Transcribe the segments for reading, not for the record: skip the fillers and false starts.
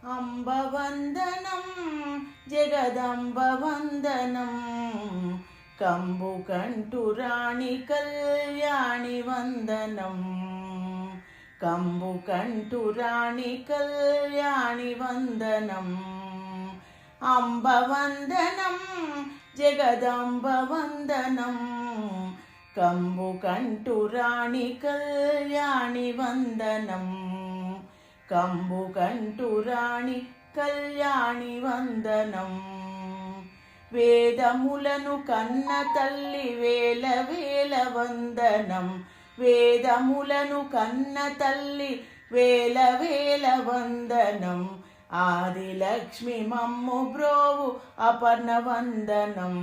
అంబవందనం జగదంబవందనం కంబుకంఠురాణి కళ్యాణి వందనం కంబుకంఠురాణి కళ్యాణి వందనం అంబవందనం జగదంబవందనం కంబుకంఠురాణి కళ్యాణి వందనం కంబుకంఠురాణి కళ్యాణి వందనం వేదములను కన్న తల్లి వేల వేల వందనం వేదములను కన్న తల్లి వేల వేల వందనం ఆదిలక్ష్మి మమ్ము బ్రోవు అపర్ణ వందనం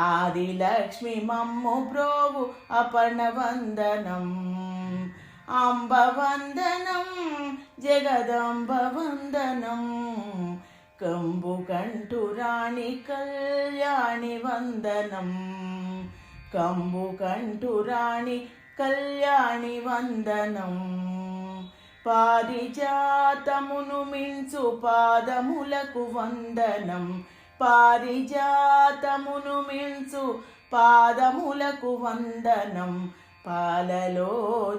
ఆదిలక్ష్మి మమ్ము బ్రోవు అపర్ణ వందనం అంబవందనం జగదంబవందనం కంబుకంఠురాణి కళ్యాణి వందనం కంబుకంఠురాణి కళ్యాణి వందనం పారిజాతమును మించు పాదములకు వందనం పారిజాతమును మించు పాదములకు వందనం పాలలో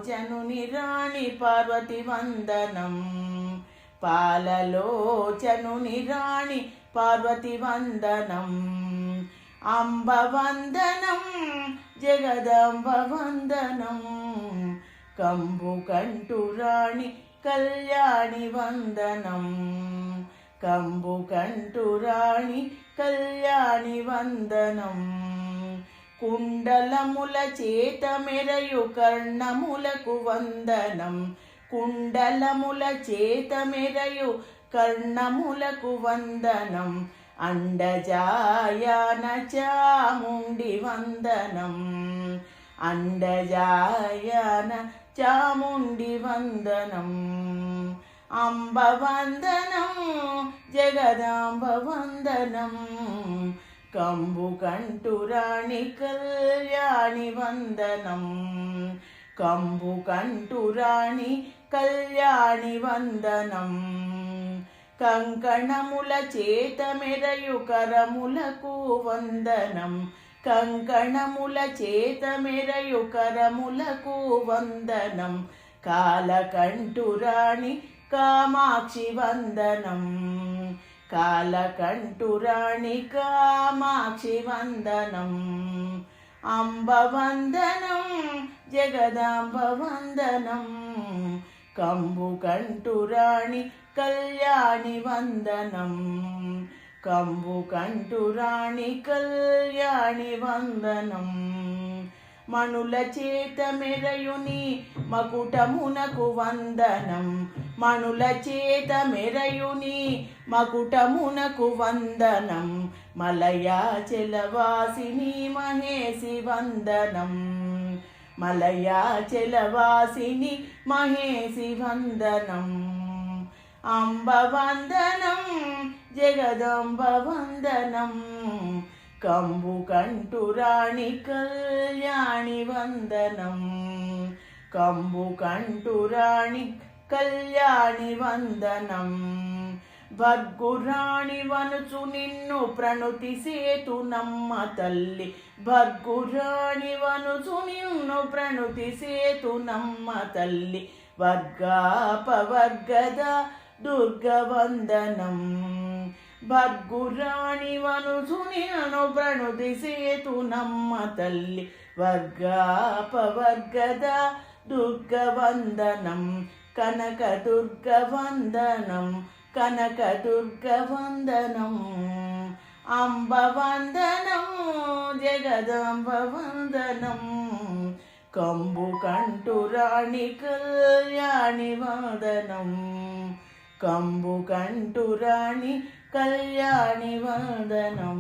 జనుని రాణి పార్వతి వందనం పాలలో జనుని రాణి పార్వతి వందనం అంబవందనం జగదంబవందనం కంబుకంఠురాణి కళ్యాణి వందనం కంబుకంఠురాణి కళ్యాణి వందనం కుండలముల చేత మెరయు కర్ణములకు వందనం కుండలముల చేత మెరయు కర్ణములకు వందనం అండజాయన చాముండి వందనం అండజాయన చాముండి వందనం అంబవందనం జగదాంబవందనం కంబుకంఠురాణి కళ్యాణి వందనం కంబుకంఠురాణి కళ్యాణి వందనం కంకణముల చేత మెరయు కరములకు వందనం కంకణముల చేత మెరయు కరములకు వందనం కాలకంఠురాణి కామాక్షి వందనం కాలకంఠురాణి కామాక్షి వందనం అంబవందనం జగదాంబవందనం కంబుకంఠురాణి కళ్యాణి వందనం కంబుకంఠురాణి కళ్యాణి వందనం మణుల చేత మెరయుని మకుటమునకు వందనం మణుల చేత మెరయుని మకుటమునకు వందనం మలయాచలవాసిని మహేసి వందనం మలయాచలవాసిని మహేసి వందనం అంబవందనం జగదంబవందనం కంబుకంఠురాణి కళ్యాణి వందనం కంబుకంఠురాణి కళ్యాణి వందనం భర్గురాణి వనుచు నిన్ను ప్రణుతి సేతునమ్మ తల్లి భర్గురాణి వనుచు నిన్ను ప్రణుతి సేతునమ్మ తల్లి వర్గాపవర్గద దుర్గవందనం భర్గురాణి వనుచు నిన్ను ప్రణుతి సేతునమ్మ తల్లి వర్గాపవర్గద దుర్గవందనం కనక దుర్గవందనం కనక దుర్గవందనం అంబవందనం జగదంబవందనం కంబుకంఠురాణి కళ్యాణి వందనం కంబుకంఠురాణి కళ్యాణి వందనం